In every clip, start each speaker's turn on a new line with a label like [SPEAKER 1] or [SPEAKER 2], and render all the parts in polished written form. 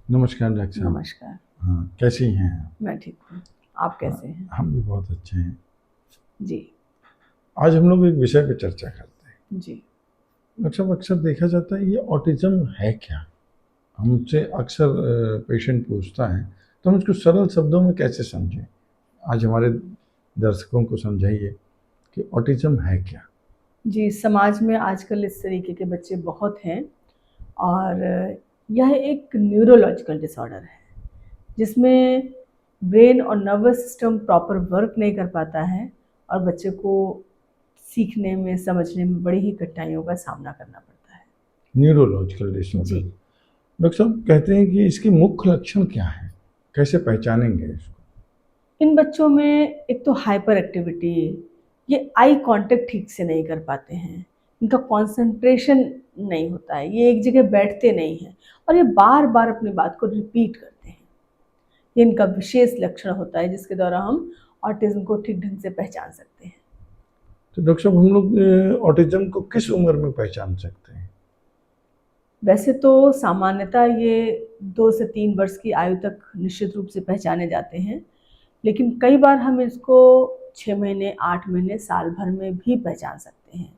[SPEAKER 1] नमस्कार डॉक्टर साहब।
[SPEAKER 2] नमस्कार।
[SPEAKER 1] हाँ, कैसी हैं आप?
[SPEAKER 2] मैं ठीक हूँ। आप कैसे हैं?
[SPEAKER 1] हम भी बहुत अच्छे हैं।
[SPEAKER 2] जी।
[SPEAKER 1] आज हम लोग एक विषय पे चर्चा करते हैं।
[SPEAKER 2] जी।
[SPEAKER 1] डॉक्टर साहब, अक्सर देखा जाता है ये ऑटिज्म है क्या? हमसे अक्सर पेशेंट पूछता है, तो हम इसको सरल शब्दों में कैसे समझें? आज हमारे दर्शकों को समझाइए कि ऑटिज्म है क्या?
[SPEAKER 2] जी, समाज में आजकल इस तरीके के बच्चे बहुत हैं और यह एक न्यूरोलॉजिकल डिसऑर्डर है, जिसमें ब्रेन और नर्वस सिस्टम प्रॉपर वर्क नहीं कर पाता है और बच्चे को सीखने में, समझने में बड़ी ही कठिनाइयों का सामना करना पड़ता है।
[SPEAKER 1] Neurological disorder.
[SPEAKER 2] जी।
[SPEAKER 1] डॉक्टर साहब कहते हैं कि इसके मुख्य लक्षण क्या हैं? कैसे पहचानेंगे इसको?
[SPEAKER 2] इन बच्चों में एक तो हाइपर एक्टिविटी, ये आई कांटेक्ट ठीक से नहीं कर पाते हैं, इनका कंसंट्रेशन नहीं होता है, ये एक जगह बैठते नहीं हैं और ये बार बार अपनी बात को रिपीट करते हैं। ये इनका विशेष लक्षण होता है जिसके द्वारा हम ऑटिज्म को ठीक ढंग से पहचान सकते हैं।
[SPEAKER 1] तो डॉक्टर साहब, हम लोग ऑटिज्म को किस उम्र में पहचान सकते हैं?
[SPEAKER 2] वैसे तो सामान्यतः ये 2 से 3 वर्ष की आयु तक निश्चित रूप से पहचाने जाते हैं, लेकिन कई बार हम इसको 6 महीने, 8 महीने, साल भर में भी पहचान सकते हैं।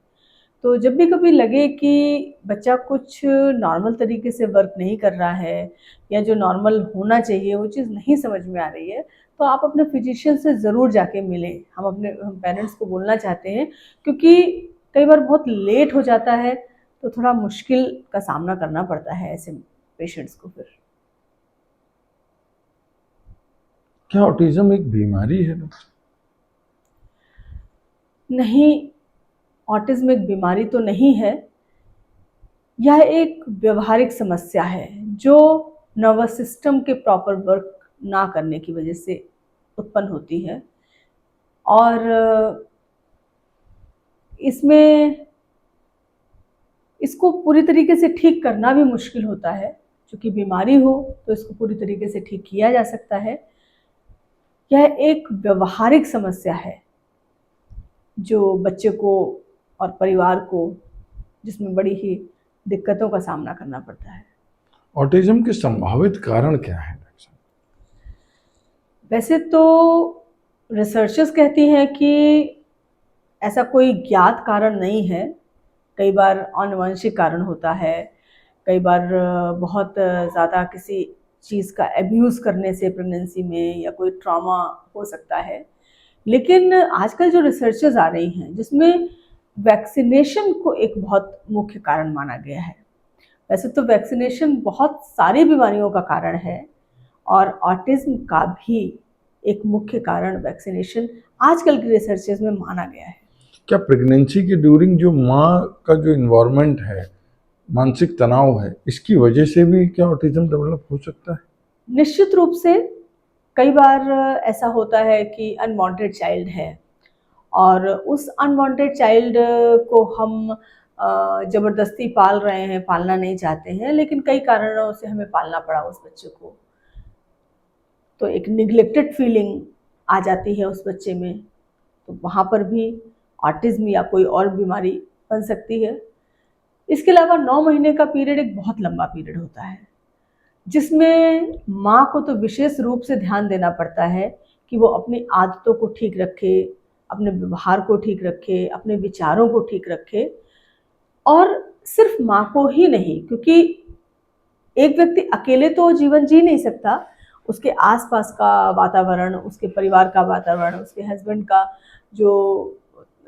[SPEAKER 2] तो जब भी कभी लगे कि बच्चा कुछ नॉर्मल तरीके से वर्क नहीं कर रहा है या जो नॉर्मल होना चाहिए वो चीज़ नहीं समझ में आ रही है, तो आप अपने फिजिशियन से ज़रूर जाके मिलें। हम पेरेंट्स को बोलना चाहते हैं, क्योंकि कई बार बहुत लेट हो जाता है, तो थोड़ा मुश्किल का सामना करना पड़ता है ऐसे पेशेंट्स को फिर।
[SPEAKER 1] क्या ऑटिज्म एक बीमारी है डॉक्टर साहब?
[SPEAKER 2] नहीं, ऑटिज़्म एक बीमारी तो नहीं है, यह एक व्यवहारिक समस्या है जो नर्वस सिस्टम के प्रॉपर वर्क ना करने की वजह से उत्पन्न होती है और इसमें इसको पूरी तरीके से ठीक करना भी मुश्किल होता है। चूँकि बीमारी हो तो इसको पूरी तरीके से ठीक किया जा सकता है। यह एक व्यवहारिक समस्या है जो बच्चे को और परिवार को, जिसमें बड़ी ही दिक्कतों का सामना करना पड़ता है।
[SPEAKER 1] ऑटिज्म के संभावित कारण क्या है डॉक्टर साहब?
[SPEAKER 2] वैसे तो रिसर्चर्स कहती हैं कि ऐसा कोई ज्ञात कारण नहीं है। कई बार आनुवंशिक कारण होता है, कई बार बहुत ज़्यादा किसी चीज़ का अब्यूज़ करने से प्रेगनेंसी में या कोई ट्रॉमा हो सकता है। लेकिन आजकल जो रिसर्चेज़ आ रही हैं जिसमें वैक्सीनेशन को एक बहुत मुख्य कारण माना गया है। वैसे तो वैक्सीनेशन बहुत सारी बीमारियों का कारण है और ऑटिज़्म का भी एक मुख्य कारण वैक्सीनेशन आजकल की रिसर्चेज़ में माना गया है।
[SPEAKER 1] क्या प्रेगनेंसी के ड्यूरिंग जो माँ का जो इन्वायरमेंट है, मानसिक तनाव है, इसकी वजह से भी क्या ऑटिज्म डेवलप हो सकता है?
[SPEAKER 2] निश्चित रूप से कई बार ऐसा होता है कि अनवांटेड चाइल्ड है और उस अनवांटेड चाइल्ड को हम ज़बरदस्ती पाल रहे हैं, पालना नहीं चाहते हैं, लेकिन कई कारणों से हमें पालना पड़ा उस बच्चे को। तो एक निग्लेक्टेड फीलिंग आ जाती है उस बच्चे में, तो वहाँ पर भी ऑटिज़्म या कोई और बीमारी बन सकती है। इसके अलावा 9 महीने का पीरियड एक बहुत लंबा पीरियड होता है, जिसमें माँ को तो विशेष रूप से ध्यान देना पड़ता है कि वो अपनी आदतों को ठीक रखे, अपने व्यवहार को ठीक रखे, अपने विचारों को ठीक रखे और सिर्फ माँ को ही नहीं, क्योंकि एक व्यक्ति अकेले तो जीवन जी नहीं सकता। उसके आसपास का वातावरण, उसके परिवार का वातावरण, उसके हस्बैंड का जो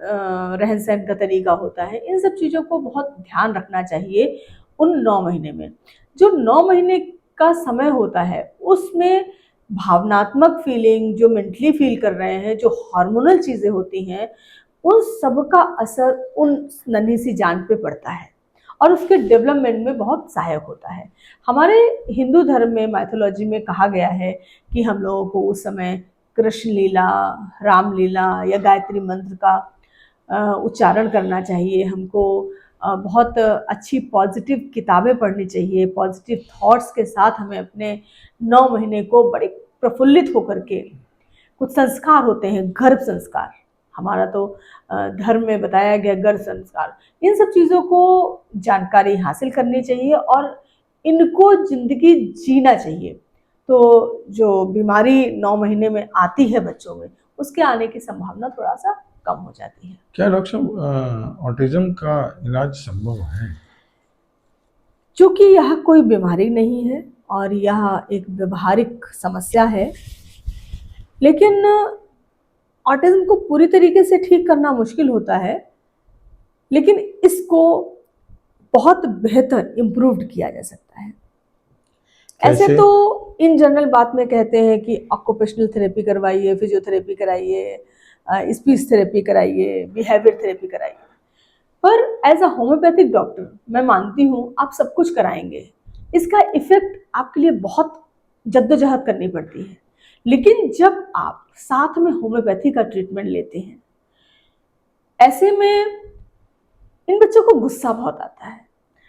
[SPEAKER 2] रहन सहन का तरीका होता है, इन सब चीज़ों को बहुत ध्यान रखना चाहिए उन 9 महीने में। जो 9 महीने का समय होता है उसमें भावनात्मक फीलिंग, जो मेंटली फील कर रहे हैं, जो हार्मोनल चीज़ें होती हैं, उन सब का असर उन नन्ही सी जान पे पड़ता है और उसके डेवलपमेंट में बहुत सहायक होता है। हमारे हिंदू धर्म में, माइथोलॉजी में कहा गया है कि हम लोगों को उस समय कृष्ण लीला, राम लीला या गायत्री मंत्र का उच्चारण करना चाहिए। हमको बहुत अच्छी पॉजिटिव किताबें पढ़नी चाहिए, पॉजिटिव थॉट्स के साथ हमें अपने 9 महीने को बड़े प्रफुल्लित होकर के, कुछ संस्कार होते हैं, गर्भ संस्कार, हमारा तो धर्म में बताया गया गर्भ संस्कार, इन सब चीज़ों को जानकारी हासिल करनी चाहिए और इनको ज़िंदगी जीना चाहिए। तो जो बीमारी 9 महीने में आती है बच्चों में, उसके आने की संभावना थोड़ा-सा कम हो जाती है।
[SPEAKER 1] क्या डॉक्टर साहब ऑटिज्म का इलाज संभव है?
[SPEAKER 2] चूँकि यह कोई बीमारी नहीं है और यह एक व्यावहारिक समस्या है, लेकिन ऑटिज़्म को पूरी तरीके से ठीक करना मुश्किल होता है, लेकिन इसको बहुत बेहतर इम्प्रूव्ड किया जा सकता है। ऐसे
[SPEAKER 1] कैसे?
[SPEAKER 2] तो इन जनरल बात में कहते हैं कि ऑक्यूपेशनल थेरेपी करवाइए, फिजियोथेरेपी कराइए, स्पीच थेरेपी कराइए, बिहेवियर थेरेपी कराइए। पर एज अ होम्योपैथिक डॉक्टर मैं मानती हूँ आप सब कुछ कराएंगे, इसका इफेक्ट आपके लिए बहुत जद्दोजहद करनी पड़ती है। लेकिन जब आप साथ में होम्योपैथी का ट्रीटमेंट लेते हैं, ऐसे में इन बच्चों को गुस्सा बहुत आता है।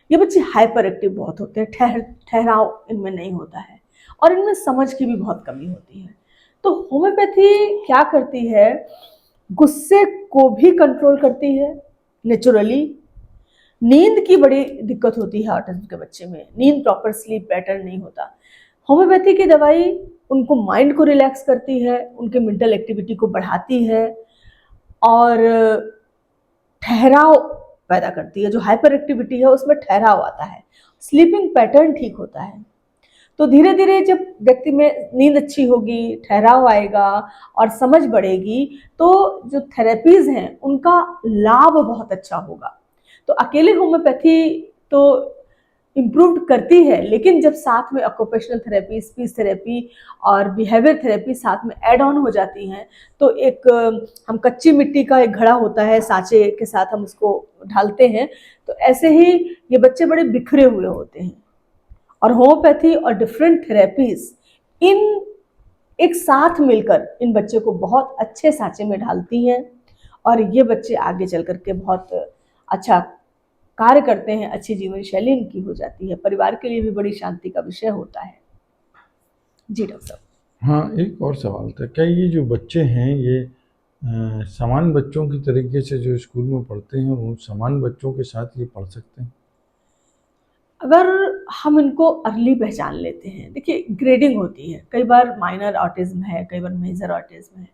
[SPEAKER 2] ये बच्चे हाइपर एक्टिव बहुत होते हैं, ठहराव इनमें नहीं होता है और इनमें समझ की भी बहुत कमी होती है। तो होम्योपैथी क्या करती है, गुस्से को भी कंट्रोल करती है नेचुरली। नींद की बड़ी दिक्कत होती है ऑटिज्म के बच्चे में, नींद प्रॉपर स्लीप पैटर्न नहीं होता। होम्योपैथी की दवाई उनको माइंड को रिलैक्स करती है, उनके मेंटल एक्टिविटी को बढ़ाती है और ठहराव पैदा करती है। जो हाइपर एक्टिविटी है उसमें ठहराव आता है, स्लीपिंग पैटर्न ठीक होता है। तो धीरे धीरे जब व्यक्ति में नींद अच्छी होगी, ठहराव आएगा और समझ बढ़ेगी, तो जो थेरेपीज हैं उनका लाभ बहुत अच्छा होगा। तो अकेले होम्योपैथी तो इम्प्रूव करती है, लेकिन जब साथ में ऑक्यूपेशनल थेरेपी, स्पीच थेरेपी और बिहेवियर थेरेपी साथ में ऐड ऑन हो जाती हैं, तो एक हम कच्ची मिट्टी का एक घड़ा होता है, सांचे के साथ हम उसको ढालते हैं, तो ऐसे ही ये बच्चे बड़े बिखरे हुए होते हैं। और होम्योपैथी और डिफरेंट थेरेपीज इन एक साथ मिलकर इन बच्चे को बहुत अच्छे सांचे में ढालती हैं और ये बच्चे आगे चल करके बहुत अच्छा कार्य करते हैं, अच्छी जीवन शैली इनकी हो जाती है, परिवार के लिए भी बड़ी शांति का विषय होता है। जी डॉक्टर साहब।
[SPEAKER 1] हाँ, एक और सवाल था, क्या ये जो बच्चे हैं ये समान बच्चों की तरीके से जो स्कूल में पढ़ते हैं उन समान बच्चों के साथ ये पढ़ सकते हैं?
[SPEAKER 2] अगर हम इनको अर्ली पहचान लेते हैं, देखिए ग्रेडिंग होती है, कई बार माइनर ऑटिज्म है, कई बार मेजर ऑटिज्म है।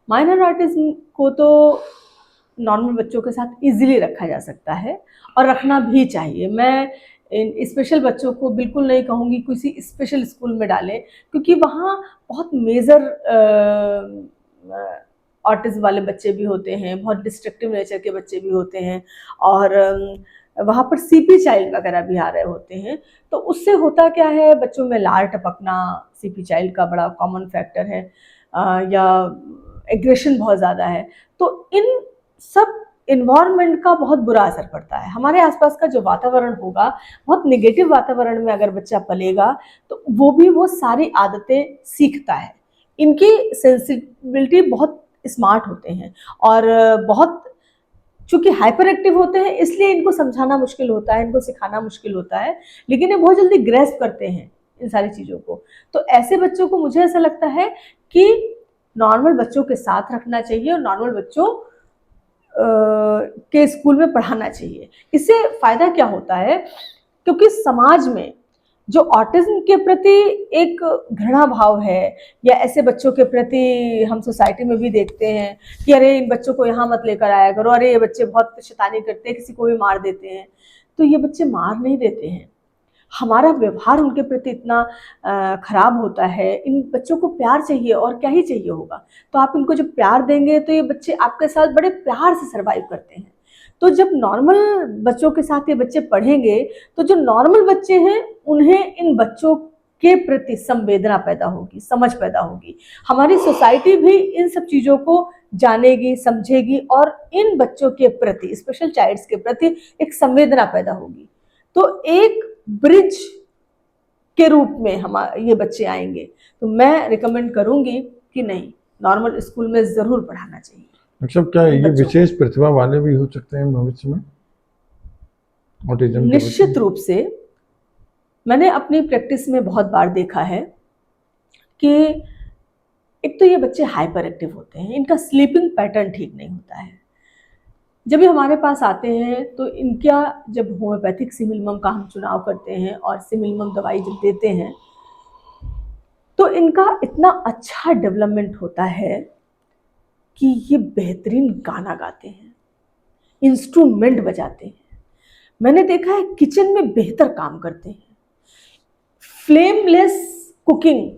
[SPEAKER 2] माइनर ऑटिज्म को तो नॉर्मल बच्चों के साथ इजीली रखा जा सकता है और रखना भी चाहिए। मैं इन स्पेशल बच्चों को बिल्कुल नहीं कहूँगी किसी स्पेशल स्कूल में डालें, क्योंकि वहाँ बहुत मेजर ऑटिज्म वाले बच्चे भी होते हैं, बहुत डिस्ट्रक्टिव नेचर के बच्चे भी होते हैं और वहाँ पर सीपी चाइल्ड वगैरह भी आ रहे होते हैं। तो उससे होता क्या है, बच्चों में लार टपकना सीपी चाइल्ड का बड़ा कॉमन फैक्टर है, या एग्रेशन बहुत ज़्यादा है। तो इन सब इन्वायरमेंट का बहुत बुरा असर पड़ता है। हमारे आसपास का जो वातावरण होगा, बहुत नेगेटिव वातावरण में अगर बच्चा पलेगा तो वो सारी आदतें सीखता है। इनकी सेंसिबिलिटी बहुत स्मार्ट होते हैं और बहुत, चूंकि हाइपर एक्टिव होते हैं इसलिए इनको समझाना मुश्किल होता है, इनको सिखाना मुश्किल होता है, लेकिन ये बहुत जल्दी ग्रेस्प करते हैं इन सारी चीज़ों को। तो ऐसे बच्चों को मुझे ऐसा लगता है कि नॉर्मल बच्चों के साथ रखना चाहिए और नॉर्मल बच्चों के स्कूल में पढ़ाना चाहिए। इससे फ़ायदा क्या होता है, क्योंकि समाज में जो ऑटिज्म के प्रति एक घृणा भाव है, या ऐसे बच्चों के प्रति हम सोसाइटी में भी देखते हैं कि अरे इन बच्चों को यहाँ मत लेकर आया करो, अरे ये बच्चे बहुत शैतानी करते हैं, किसी को भी मार देते हैं। तो ये बच्चे मार नहीं देते हैं, हमारा व्यवहार उनके प्रति इतना खराब होता है। इन बच्चों को प्यार चाहिए और क्या ही चाहिए होगा। तो आप इनको जब प्यार देंगे तो ये बच्चे आपके साथ बड़े प्यार से सर्वाइव करते हैं। तो जब नॉर्मल बच्चों के साथ ये बच्चे पढ़ेंगे तो जो नॉर्मल बच्चे हैं उन्हें इन बच्चों के प्रति संवेदना पैदा होगी, समझ पैदा होगी। हमारी सोसाइटी भी इन सब चीज़ों को जानेगी, समझेगी और इन बच्चों के प्रति, स्पेशल चाइल्ड्स के प्रति एक संवेदना पैदा होगी। तो एक ब्रिज के रूप में हम ये बच्चे आएंगे। तो मैं रिकमेंड करूंगी कि नहीं, नॉर्मल स्कूल में ज़रूर पढ़ाना चाहिए।
[SPEAKER 1] मतलब क्या ये
[SPEAKER 2] बच्चों को
[SPEAKER 1] विशेष प्रतिभा वाले भी हो सकते हैं भविष्य में ऑटिज्म के
[SPEAKER 2] निश्चित
[SPEAKER 1] बच्चे?
[SPEAKER 2] रूप से मैंने अपनी प्रैक्टिस में बहुत बार देखा है कि एक तो ये बच्चे हाइपर एक्टिव होते हैं, इनका स्लीपिंग पैटर्न ठीक नहीं होता है। जब ये हमारे पास आते हैं तो इनका जब होम्योपैथिक सिमिलमम का हम चुनाव करते हैं और सिमिलमम दवाई जब देते हैं तो इनका इतना अच्छा डेवलपमेंट होता है कि ये बेहतरीन गाना गाते हैं, इंस्ट्रूमेंट बजाते हैं। मैंने देखा है किचन में बेहतर काम करते हैं। फ्लेमलेस कुकिंग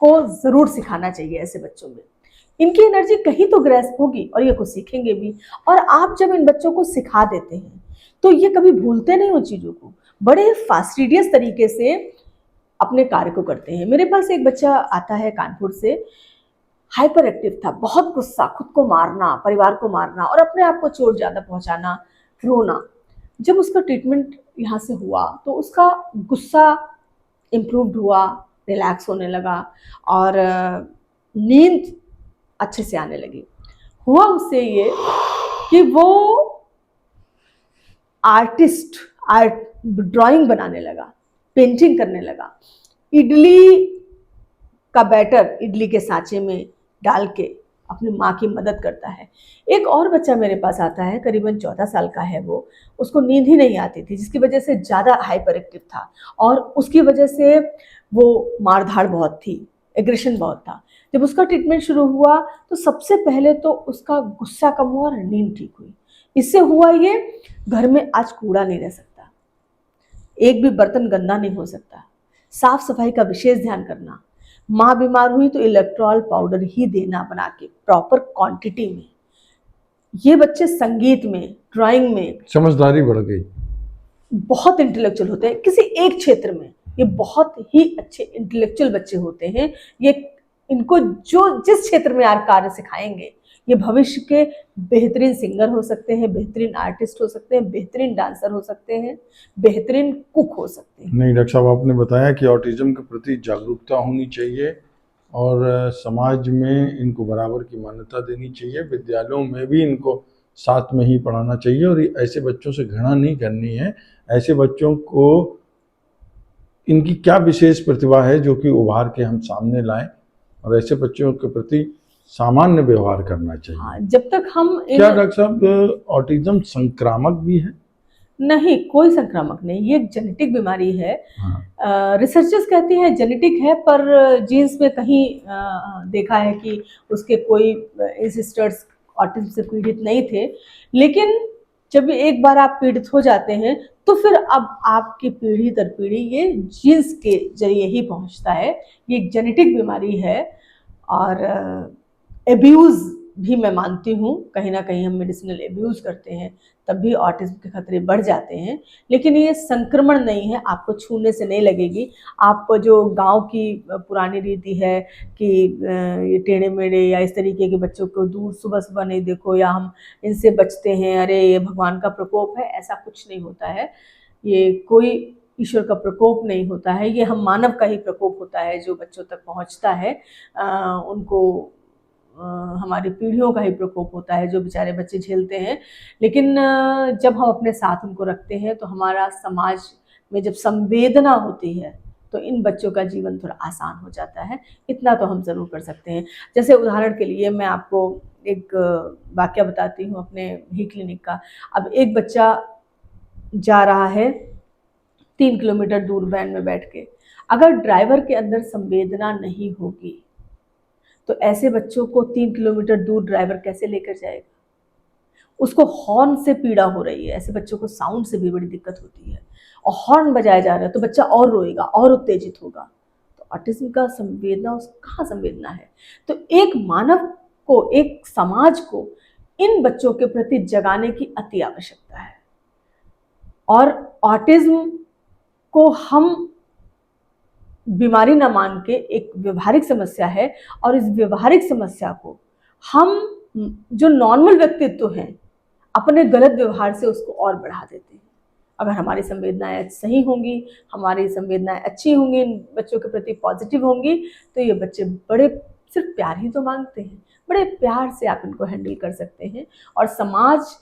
[SPEAKER 2] को ज़रूर सिखाना चाहिए ऐसे बच्चों में। इनकी एनर्जी कहीं तो ग्रेस्प होगी और ये कुछ सीखेंगे भी। और आप जब इन बच्चों को सिखा देते हैं तो ये कभी भूलते नहीं उन चीज़ों को, बड़े फास्टिडियस तरीके से अपने कार्य को करते हैं। मेरे पास एक बच्चा आता है कानपुर से, हाइपर एक्टिव था, बहुत गुस्सा, खुद को मारना, परिवार को मारना और अपने आप को चोट ज़्यादा पहुंचाना, रोना। जब उसका ट्रीटमेंट यहाँ से हुआ तो उसका गुस्सा इम्प्रूव्ड हुआ, रिलैक्स होने लगा और नींद अच्छे से आने लगी। हुआ उससे ये कि वो आर्ट ड्राइंग बनाने लगा, पेंटिंग करने लगा। इडली का बैटर इडली के सांचे में डाल के अपनी माँ की मदद करता है। एक और बच्चा मेरे पास आता है, करीबन 14 साल का है वो, उसको नींद ही नहीं आती थी जिसकी वजह से ज़्यादा हाइपर एक्टिव था और उसकी वजह से वो मारधाड़ बहुत थी, एग्रेशन बहुत था। जब उसका ट्रीटमेंट शुरू हुआ तो सबसे पहले तो उसका गुस्सा कम हुआ और नींद ठीक हुई। इससे हुआ ये, घर में आज कूड़ा नहीं रह सकता, एक भी बर्तन गंदा नहीं हो सकता, साफ सफाई का विशेष ध्यान करना। माँ बीमार हुई तो इलेक्ट्रॉल पाउडर ही देना बना के प्रॉपर क्वांटिटी में। ये बच्चे संगीत में, ड्राइंग में
[SPEAKER 1] समझदारी बढ़ गई,
[SPEAKER 2] बहुत इंटेलेक्चुअल होते हैं। किसी एक क्षेत्र में ये बहुत ही अच्छे इंटेलेक्चुअल बच्चे होते हैं। ये इनको जो जिस क्षेत्र में आप कार्य सिखाएंगे, ये भविष्य के बेहतरीन सिंगर हो सकते हैं, बेहतरीन आर्टिस्ट हो सकते हैं, बेहतरीन डांसर हो सकते हैं, बेहतरीन कुक हो सकते हैं।
[SPEAKER 1] नहीं डॉक्टर साहब, आपने बताया कि ऑटिज्म के प्रति जागरूकता होनी चाहिए और समाज में इनको बराबर की मान्यता देनी चाहिए, विद्यालयों में भी इनको साथ में ही पढ़ाना चाहिए और ऐसे बच्चों से घृणा नहीं करनी है। ऐसे बच्चों को इनकी क्या विशेष प्रतिभा है जो कि उभार के हम सामने लाएं और ऐसे बच्चों के प्रति सामान्य व्यवहार करना चाहिए।
[SPEAKER 2] हाँ, जब तक हम
[SPEAKER 1] क्या डॉक्टर साहब ऑटिज्म संक्रामक भी है?
[SPEAKER 2] नहीं, कोई संक्रामक नहीं, ये एक जेनेटिक बीमारी है।
[SPEAKER 1] हाँ।
[SPEAKER 2] रिसर्चर्स कहती हैं जेनेटिक है, पर जीन्स में कहीं देखा है कि उसके कोई एंसेस्टर्स ऑटिज्म से पीड़ित नहीं थे। लेकिन जब एक बार आप पीड़ित हो जाते हैं तो फिर अब आपकी पीढ़ी दर पीढ़ी ये जीन्स के जरिए ही पहुंचता है। ये एक जेनेटिक बीमारी है और एब्यूज़ भी मैं मानती हूँ, कहीं ना कहीं हम मेडिसिनल एब्यूज़ करते हैं तब भी ऑटिज्म के खतरे बढ़ जाते हैं। लेकिन ये संक्रमण नहीं है, आपको छूने से नहीं लगेगी। आप जो गांव की पुरानी रीति है कि ये टेढ़े मेढ़े या इस तरीके के बच्चों को दूर सुबह सुबह नहीं देखो या हम इनसे बचते हैं, अरे ये भगवान का प्रकोप है, ऐसा कुछ नहीं होता है। ये कोई ईश्वर का प्रकोप नहीं होता है, ये हम मानव का ही प्रकोप होता है जो बच्चों तक पहुंचता है। उनको हमारी पीढ़ियों का ही प्रकोप होता है जो बेचारे बच्चे झेलते हैं। लेकिन जब हम अपने साथ उनको रखते हैं तो हमारा समाज में जब संवेदना होती है तो इन बच्चों का जीवन थोड़ा आसान हो जाता है। इतना तो हम ज़रूर कर सकते हैं। जैसे उदाहरण के लिए मैं आपको एक वाक़या बताती हूँ अपने ही क्लिनिक का। अब एक बच्चा जा रहा है 3 किलोमीटर दूर वैन में बैठ के, अगर ड्राइवर के अंदर संवेदना नहीं होगी तो ऐसे बच्चों को 3 किलोमीटर दूर ड्राइवर कैसे लेकर जाएगा? उसको हॉर्न से पीड़ा हो रही है, ऐसे बच्चों को साउंड से भी बड़ी दिक्कत होती है और हॉर्न बजाया जा रहा है तो बच्चा और रोएगा और उत्तेजित होगा। तो ऑटिज्म का संवेदना, कहाँ संवेदना है? तो एक मानव को, एक समाज को इन बच्चों के प्रति जगाने की अति आवश्यकता है। और ऑटिज्म को हम बीमारी न मान के एक व्यवहारिक समस्या है और इस व्यवहारिक समस्या को हम जो नॉर्मल व्यक्तित्व हैं अपने गलत व्यवहार से उसको और बढ़ा देते हैं। अगर हमारी संवेदनाएं सही होंगी, हमारी संवेदनाएं अच्छी होंगी, इन बच्चों के प्रति पॉजिटिव होंगी तो ये बच्चे बड़े सिर्फ प्यार ही तो मांगते हैं, बड़े प्यार से आप इनको हैंडल कर सकते हैं और समाज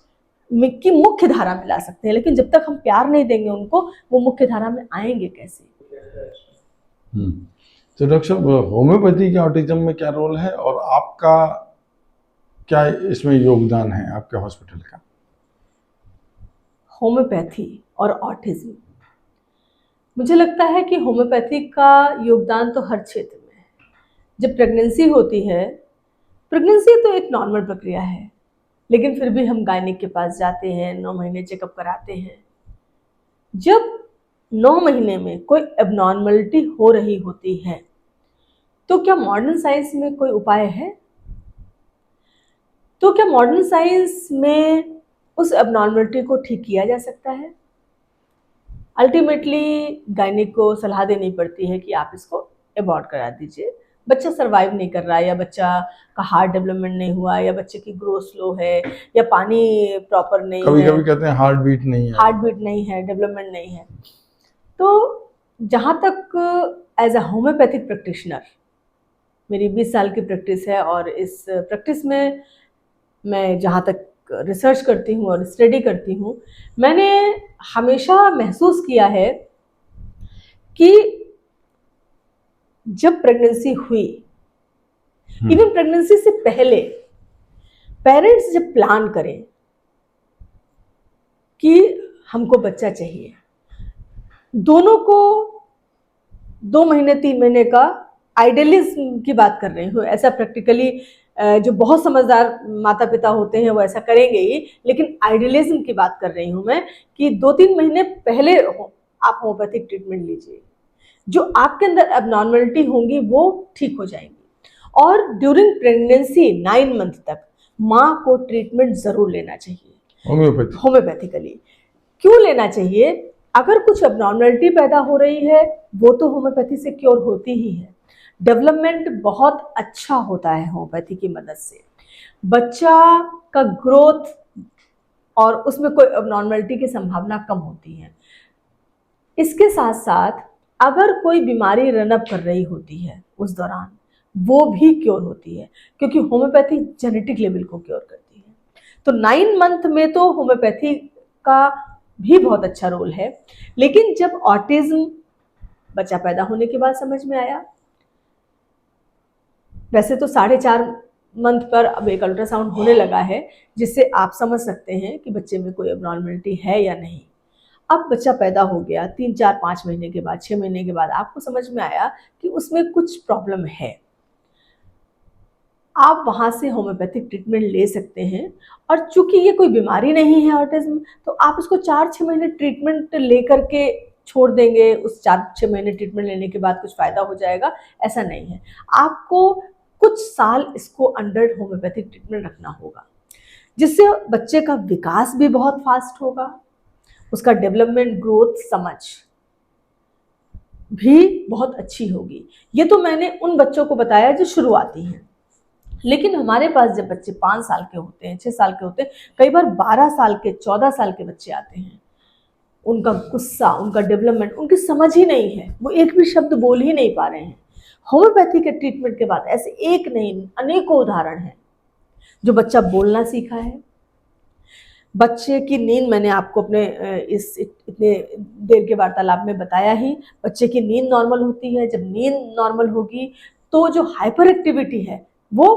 [SPEAKER 2] में की मुख्य धारा में ला सकते हैं। लेकिन जब तक हम प्यार नहीं देंगे उनको, वो मुख्य धारा में आएंगे कैसे?
[SPEAKER 1] तो डॉक्टर साहब होम्योपैथी के ऑटिज्म में क्या रोल है और आपका क्या इसमें योगदान है आपके हॉस्पिटल का?
[SPEAKER 2] होम्योपैथी और ऑटिज्म। मुझे लगता है कि होम्योपैथी का योगदान तो हर क्षेत्र में है। जब प्रेगनेंसी होती है, प्रेगनेंसी तो एक नॉर्मल प्रक्रिया है, लेकिन फिर भी हम गायनिक के पास जाते हैं, 9 महीने चेकअप कराते हैं। जब 9 महीने में कोई एबनॉर्मलिटी हो रही होती है, तो क्या मॉडर्न साइंस में कोई उपाय है? तो क्या मॉडर्न साइंस में उस एबनॉर्मलिटी को ठीक किया जा सकता है? अल्टीमेटली गायनिक को सलाह देनी पड़ती है कि आप इसको एबॉर्ट करा दीजिए। बच्चा सर्वाइव नहीं कर रहा है, या बच्चा का हार्ट डेवलपमेंट नहीं हुआ, या बच्चे की ग्रोथ स्लो है, या पानी प्रॉपर नहीं
[SPEAKER 1] कभी
[SPEAKER 2] है,
[SPEAKER 1] कभी कहते हैं हार्ट बीट नहीं है,
[SPEAKER 2] डेवलपमेंट नहीं है। तो जहाँ तक एज अ होम्योपैथिक प्रैक्टिशनर, मेरी 20 साल की प्रैक्टिस है, और इस प्रैक्टिस में मैं जहाँ तक रिसर्च करती हूँ और स्टडी करती हूँ, मैंने हमेशा महसूस किया है कि जब प्रेगनेंसी हुई, इवन प्रेगनेंसी से पहले पेरेंट्स जब प्लान करें कि हमको बच्चा चाहिए, दोनों को 2 महीने 3 महीने का आइडियलिज्म की बात कर रही हूँ। ऐसा प्रैक्टिकली जो बहुत समझदार माता पिता होते हैं वो ऐसा करेंगे ही, लेकिन आइडियलिज्म की बात कर रही हूँ मैं कि 2-3 महीने पहले आप होम्योपैथिक ट्रीटमेंट लीजिए। जो आपके अंदर एबनॉर्मलिटी होंगी वो ठीक हो जाएंगी। और ड्यूरिंग प्रेगनेंसी 9 मंथ तक माँ को ट्रीटमेंट ज़रूर लेना चाहिए होम्योपैथिकली। क्यों लेना चाहिए? अगर कुछ एबनॉर्मलिटी पैदा हो रही है, वो तो होम्योपैथी से क्योर होती ही है। डेवलपमेंट बहुत अच्छा होता है होम्योपैथी की मदद से। बच्चा का ग्रोथ और उसमें कोई एबनॉर्मलिटी की संभावना कम होती है। इसके साथ साथ अगर कोई बीमारी रनअप कर रही होती है उस दौरान, वो भी क्योर होती है, क्योंकि होम्योपैथी जेनेटिक लेवल को क्योर करती है। तो 9 मंथ में तो होम्योपैथी का भी बहुत अच्छा रोल है। लेकिन जब ऑटिज्म बच्चा पैदा होने के बाद समझ में आया, वैसे तो 4.5 मंथ पर अब एक अल्ट्रासाउंड होने लगा है, जिससे आप समझ सकते हैं कि बच्चे में कोई एबनॉर्मलिटी है या नहीं। अब बच्चा पैदा हो गया, 3, 4, 5 महीने के बाद, 6 महीने के बाद आपको समझ में आया कि उसमें कुछ प्रॉब्लम है। आप वहाँ से होम्योपैथिक ट्रीटमेंट ले सकते हैं। और चूंकि ये कोई बीमारी नहीं है ऑटिज्म, तो आप इसको 4-6 महीने ट्रीटमेंट लेकर के छोड़ देंगे, उस 4-6 महीने ट्रीटमेंट लेने के बाद कुछ फ़ायदा हो जाएगा, ऐसा नहीं है। आपको कुछ साल इसको अंडर होम्योपैथिक ट्रीटमेंट रखना होगा, जिससे बच्चे का विकास भी बहुत फास्ट होगा, उसका डेवलपमेंट, ग्रोथ, समझ भी बहुत अच्छी होगी। ये तो मैंने उन बच्चों को बताया जो शुरुआती हैं। लेकिन हमारे पास जब बच्चे 5 साल के होते हैं, 6 साल के होते हैं, कई बार 12 साल के, 14 साल के बच्चे आते हैं, उनका गुस्सा, उनका डेवलपमेंट, उनकी समझ ही नहीं है, वो एक भी शब्द बोल ही नहीं पा रहे हैं। होम्योपैथी के ट्रीटमेंट के बाद ऐसे एक नहीं, अनेकों उदाहरण हैं जो बच्चा बोलना सीखा है। बच्चे की नींद, मैंने आपको अपने इस इतने देर के वार्तालाप में बताया ही, बच्चे की नींद नॉर्मल होती है। जब नींद नॉर्मल होगी तो जो हाइपर एक्टिविटी है वो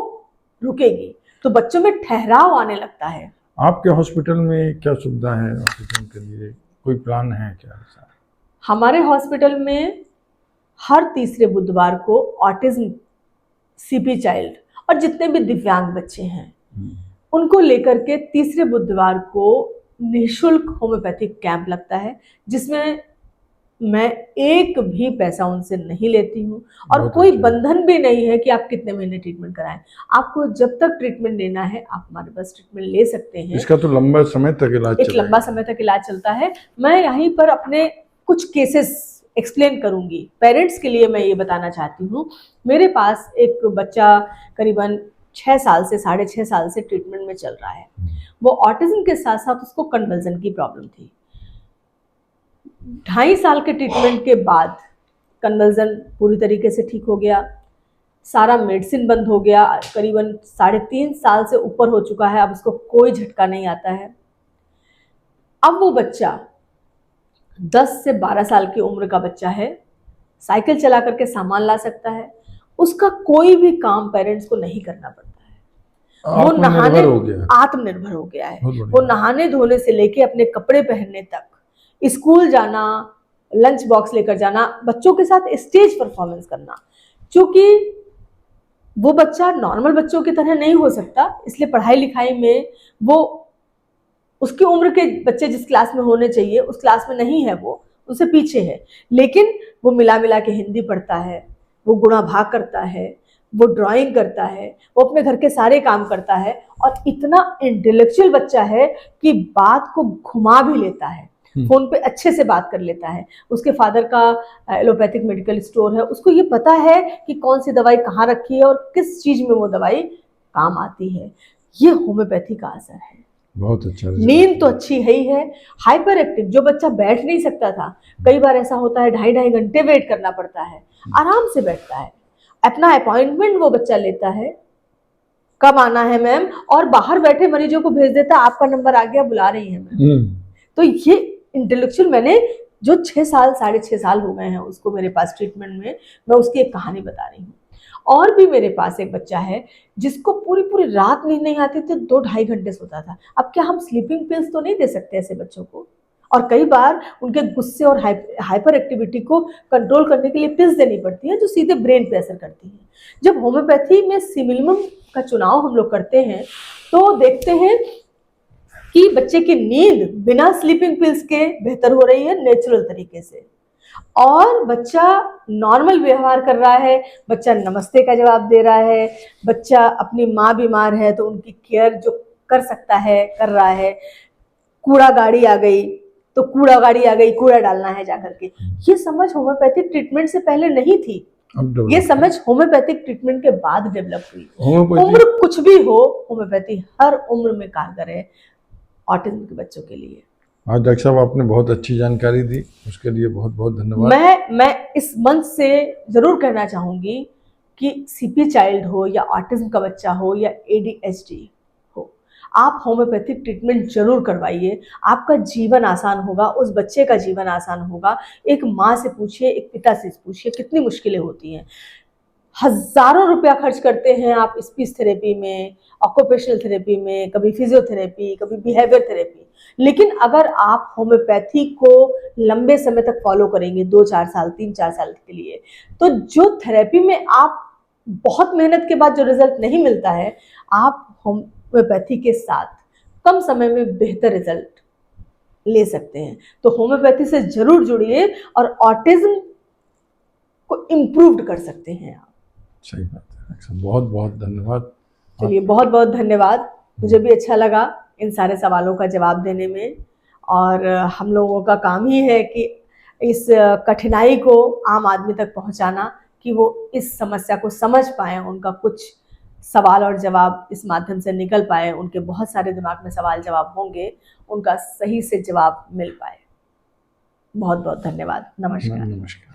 [SPEAKER 2] रुकेगी, तो बच्चों में ठहराव आने लगता है।
[SPEAKER 1] आपके हॉस्पिटल में क्या सुविधा है ऑटिज्म के लिए? कोई प्लान है क्या ऐसा?
[SPEAKER 2] हमारे हॉस्पिटल में हर तीसरे बुधवार को ऑटिज्म, सीपी चाइल्ड और जितने भी दिव्यांग बच्चे हैं उनको लेकर के तीसरे बुधवार को निःशुल्क होम्योपैथिक कैंप लगता है, जिसमें मैं एक भी पैसा उनसे नहीं लेती हूँ। और कोई बंधन भी नहीं है कि आप कितने महीने ट्रीटमेंट कराएं। आपको जब तक ट्रीटमेंट लेना है आप हमारे पास ट्रीटमेंट ले सकते हैं।
[SPEAKER 1] इसका तो लंबा समय तक इलाज
[SPEAKER 2] एक लंबा समय तक इलाज चलता है। मैं यहीं पर अपने कुछ केसेस एक्सप्लेन करूंगी। पेरेंट्स के लिए मैं ये बताना चाहती हूँ, मेरे पास एक बच्चा करीबन 6 साल से 6.5 साल से ट्रीटमेंट में चल रहा है। वो ऑटिज्म के साथ साथ उसको कन्वर्जन की प्रॉब्लम थी। 2.5 साल के ट्रीटमेंट के बाद कन्वर्जन पूरी तरीके से ठीक हो गया, सारा मेडिसिन बंद हो गया, करीबन 3.5 साल से ऊपर हो चुका है, अब उसको कोई झटका नहीं आता है। अब वो बच्चा 10 से 12 साल की उम्र का बच्चा है, साइकिल चला करके सामान ला सकता है, उसका कोई भी काम पेरेंट्स को नहीं करना पड़ता है। वो
[SPEAKER 1] आत्मनिर्भर हो गया।
[SPEAKER 2] आत्मनिर्भर हो गया है।
[SPEAKER 1] बहुत
[SPEAKER 2] वो
[SPEAKER 1] बढ़िया।
[SPEAKER 2] नहाने धोने से लेके अपने कपड़े पहनने तक, स्कूल जाना, लंच बॉक्स लेकर जाना, बच्चों के साथ स्टेज परफॉर्मेंस करना। क्योंकि वो बच्चा नॉर्मल बच्चों की तरह नहीं हो सकता, इसलिए पढ़ाई लिखाई में वो उसकी उम्र के बच्चे जिस क्लास में होने चाहिए उस क्लास में नहीं है, वो उससे पीछे है। लेकिन वो मिला मिला के हिंदी पढ़ता है, वो गुणा भाग करता है, वो ड्राइंग करता है, वो अपने घर के सारे काम करता है और इतना इंटेलेक्चुअल बच्चा है कि बात को घुमा भी लेता है, फोन पे अच्छे से बात कर लेता है। उसके फादर का एलोपैथिक मेडिकल स्टोर है, उसको ये पता है कि कौन सी दवाई कहाँ रखी है और किस चीज में वो दवाई काम आती है। ये होम्योपैथी का असर है।
[SPEAKER 1] बहुत अच्छा।
[SPEAKER 2] नींद तो अच्छी है ही है। हाइपर एक्टिव जो बच्चा बैठ नहीं सकता था, कई बार ऐसा होता है 2.5 घंटे वेट करना पड़ता है, आराम से बैठता है, अपना अपॉइंटमेंट वो बच्चा लेता है, कब आना है मैम, और बाहर बैठे मरीजों को भेज देता, आपका नंबर आ गया, बुला रही है मैम। तो ये इंटेलेक्चुअल, मैंने जो 6 साल 6.5 साल हो गए हैं उसको मेरे पास ट्रीटमेंट में, मैं उसकी एक कहानी बता रही हूँ। और भी मेरे पास एक बच्चा है जिसको पूरी पूरी रात नींद नहीं आती थी, 2-2.5 घंटे सोता था। अब क्या हम स्लीपिंग पिल्स तो नहीं दे सकते ऐसे बच्चों को, और कई बार उनके गुस्से और हाइपर एक्टिविटी को कंट्रोल करने के लिए पिल्स देनी पड़ती है जो सीधे ब्रेन पे असर करती है। जब होम्योपैथी में सिमिलिमम का चुनाव हम लोग करते हैं तो देखते हैं कि बच्चे की नींद बिना स्लीपिंग पिल्स के बेहतर हो रही है नेचुरल तरीके से, और बच्चा नॉर्मल व्यवहार कर रहा है, बच्चा नमस्ते का जवाब दे रहा है, बच्चा अपनी माँ बीमार है तो उनकी केयर जो कर सकता है कर रहा है, कूड़ा गाड़ी आ गई तो कूड़ा गाड़ी आ गई, कूड़ा डालना है जाकर के। ये समझ होम्योपैथिक ट्रीटमेंट से पहले नहीं थी, ये समझ होम्योपैथिक ट्रीटमेंट के बाद डेवलप हुई। उम्र कुछ भी हो, होम्योपैथी हर उम्र में कारगर है ऑटिज्म के बच्चों के लिए।
[SPEAKER 1] हाँ डॉक्टर साहब, आपने बहुत अच्छी जानकारी दी, उसके लिए बहुत बहुत धन्यवाद।
[SPEAKER 2] मैं इस मंच से जरूर कहना चाहूंगी कि सीपी चाइल्ड हो या ऑटिज्म का बच्चा हो या एडीएचडी हो, आप होम्योपैथिक ट्रीटमेंट जरूर करवाइए। आपका जीवन आसान होगा, उस बच्चे का जीवन आसान होगा। एक माँ से पूछिए, एक पिता से पूछिए, कितनी मुश्किलें होती हैं। हजारों रुपया खर्च करते हैं आप स्पीच थेरेपी में, ऑक्यूपेशनल थेरेपी में, कभी फिजियोथेरेपी, कभी बिहेवियर थेरेपी। लेकिन अगर आप होम्योपैथी को लंबे समय तक फॉलो करेंगे, 2-4 साल 3-4 साल के लिए, तो जो थेरेपी में आप बहुत मेहनत के बाद जो रिजल्ट नहीं मिलता है, आप होम्योपैथी के साथ कम समय में बेहतर रिजल्ट ले सकते हैं। तो होम्योपैथी से जरूर जुड़िए और ऑटिज्म को इम्प्रूव कर सकते हैं आप।
[SPEAKER 1] सही बात है, बहुत बहुत धन्यवाद।
[SPEAKER 2] चलिए, बहुत बहुत धन्यवाद। मुझे भी अच्छा लगा इन सारे सवालों का जवाब देने में, और हम लोगों का काम ही है कि इस कठिनाई को आम आदमी तक पहुंचाना, कि वो इस समस्या को समझ पाएँ, उनका कुछ सवाल और जवाब इस माध्यम से निकल पाए। उनके बहुत सारे दिमाग में सवाल जवाब होंगे, उनका सही से जवाब मिल पाए। बहुत बहुत धन्यवाद। नमस्कार।
[SPEAKER 1] नमस्कार।